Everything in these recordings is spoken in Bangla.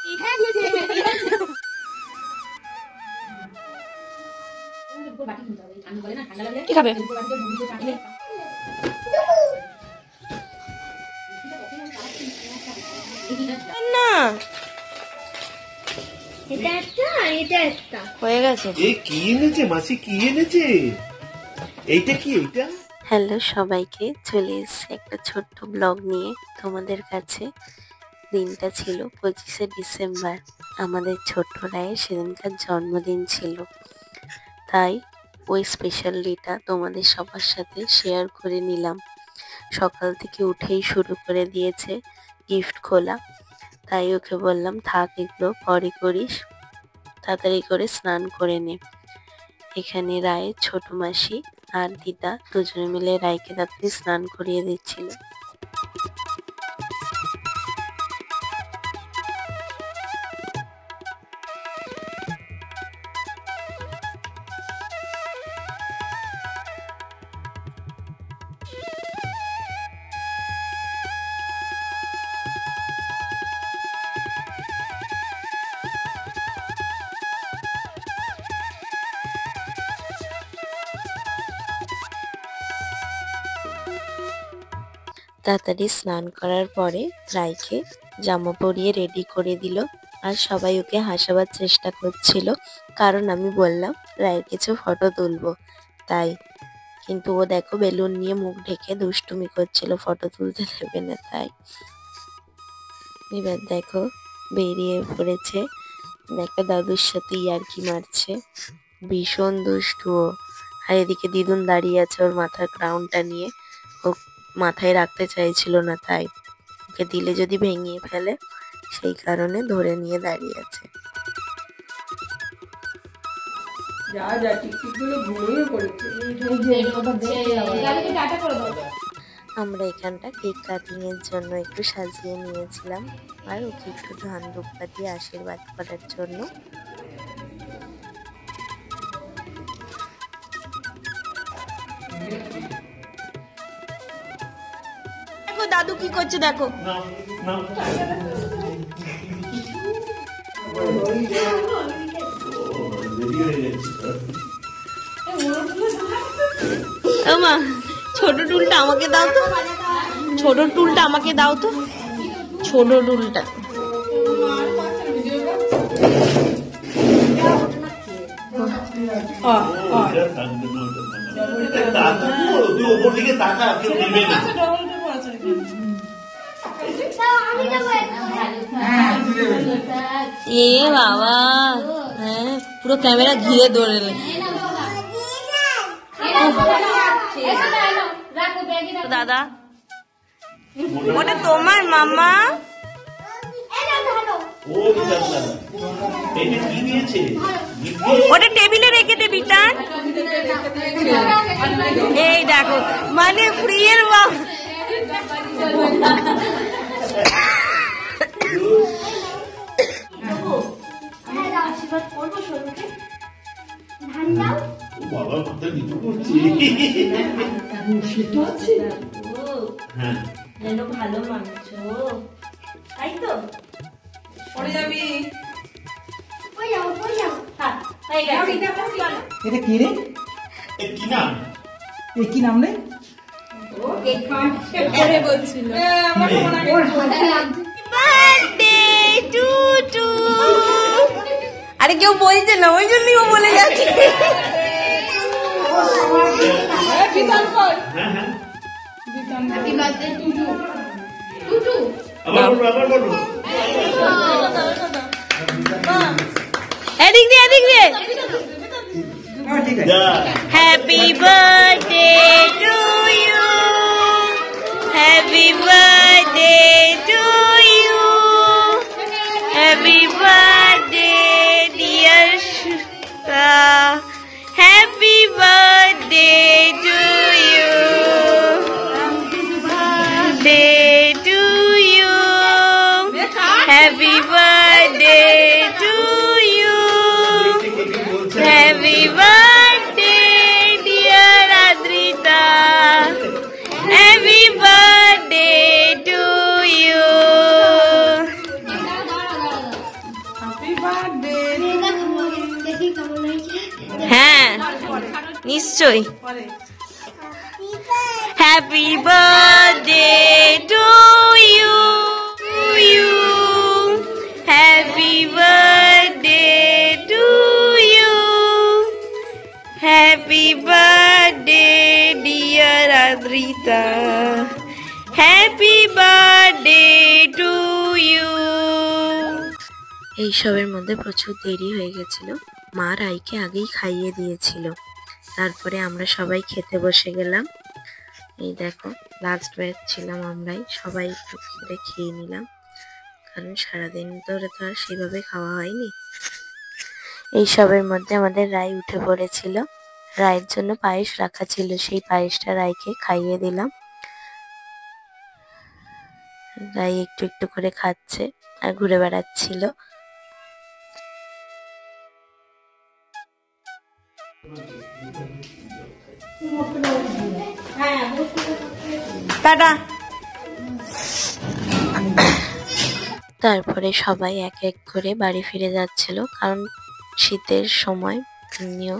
কি খাবে? না হয়ে গেছে। কি এনেছে মাসি? কি এনেছে? এইটা কি? এইটা হ্যালো সবাইকে, চলে এসেছি একটা ছোট্ট ব্লগ নিয়ে তোমাদের কাছে। দিনটা ছিল 25শে ডিসেম্বর, আমাদের ছোট্ট রায়ের সেদিনকার জন্মদিন ছিল। তাই ওই স্পেশাল ডেটা তোমাদের সবার সাথে শেয়ার করে নিলাম। সকাল থেকে উঠেই শুরু করে দিয়েছে গিফট খোলা। তাই ওকে বললাম থাক, এগুলো পরে করিস, তাড়াতাড়ি করে স্নান করে নে। এখানে রায়ের ছোট মাসি আর দিদা দুজনে মিলে রায়কে তাড়াতাড়ি স্নান করিয়ে দিচ্ছিল। তাড়াতাড়ি স্নান করার পরে রায়কে জামা পরিয়ে রেডি করে দিল। আর সবাই ওকে হাসাবার চেষ্টা করছিল, কারণ আমি বললাম রায়ের কিছু ফটো তুলবো তাই। কিন্তু ও দেখো বেলুন নিয়ে মুখ ঢেকে দুষ্টুমি করছিল, ফটো তুলতে দেবে না তাই। এবার দেখো বেরিয়ে পড়েছে, একটা দাদুর সাথে ইয়ার্কি মারছে, ভীষণ দুষ্টু ও। আর এদিকে দিদুন দাঁড়িয়ে আছে ওর মাথার ক্রাউনটা নিয়ে, ও মাথায় রাখতে চাইছিল না, তাই ওকে দিলে যদি ভেঙিয়ে ফেলে সেই কারণে ধরে নিয়ে দাঁড়িয়ে আছে। আমরা এখানটা কেক কাটিং এর জন্য একটু সাজিয়ে নিয়েছিলাম, আর ওকে একটু ধান ধূপটা দিয়ে আশীর্বাদ করার জন্য। দেখো দাদু কি করছে, দেখো মা, ছোট টুলটা আমাকে দাও তো, ছোট টুলটা আমাকে দাও তো, ছোট টুলটা। এ বাবা, হ্যাঁ পুরো ক্যামেরা ঘিরে ধরলে। দাদা ওটা তোমার মামা, ওটা টেবিলে রেখে দে বিতান। এই দেখো মানে প্রিয়ের মা। ভালো মানুষ তাই তো, পড়ে যাবি। এটা কি রে? কি নাম? কি নাম রে? আরে কেউ বলছে না, ওই জন্যই ও বলে যাচ্ছে। এদিক দিয়ে, এদিক দিয়ে। Happy birthday to you, happy birthday to you, happy birthday dear Suta, happy birthday to you, birthday to you, happy birthday to you, happy birthday dear Adrita, happy birthday to you. নিশ্চয়ই। Happy birthday to you, happy birthday to you, happy birthday dear Adrita, happy birthday to you. এইসবের মধ্যে প্রচুর দেরি হয়ে গেছিল। মা রাইকে আগেই খাইয়ে দিয়েছিল। তারপরে আমরা সবাই খেতে বসে গেলাম। এই দেখো, লাস্ট ব্যাচ ছিলাম আমরাই, সবাই একটু করে খেয়ে নিলাম, কারণ সারাদিন ধরে তো আর সেভাবে খাওয়া হয়নি। এইসবের মধ্যে আমাদের রাই উঠে পড়েছিল। রায়ের জন্য পায়েস রাখা ছিল, সেই পায়েসটা রাইকে খাইয়ে দিলাম। রাই একটু একটু করে খাচ্ছে আর ঘুরে বেড়াচ্ছিল। টাটা। তারপরে সবাই এক এক করে বাড়ি ফিরে যাচ্ছিল, কারণ শীতের সময় এমনিও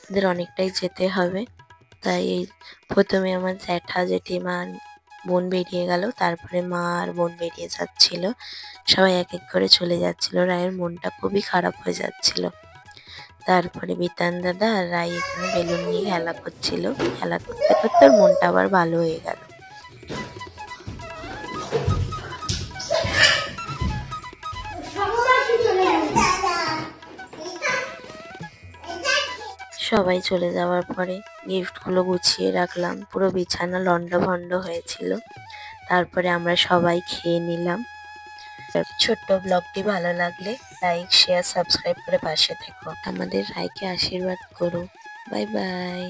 ওদের অনেকটাই যেতে হবে। তাই এই প্রথমে আমার জ্যাঠা জেঠিমা বোন বেরিয়ে গেল, তারপরে মা আর বোন বেরিয়ে যাচ্ছিল। সবাই এক এক করে চলে যাচ্ছিল। রায়ের মনটা খুবই খারাপ হয়ে যাচ্ছিল। তারপরে বিতান দাদা আর রাই এখানে বেলুন নিয়ে খেলা করছিল। খেলা করতে করতে ওর মনটা আবার ভালো হয়ে গেল। সবাই চলে যাওয়ার পরে গিফটগুলো গুছিয়ে রাখলাম। পুরো বিছানা লন্ডভন্ড হয়েছিল। তারপরে আমরা সবাই খেয়ে নিলাম। ছোট্ট ব্লগটি ভালো লাগলে লাইক, শেয়ার, সাবস্ক্রাইব করে পাশে থেকো। আমাদের রাইকে আশীর্বাদ করো। Bye bye.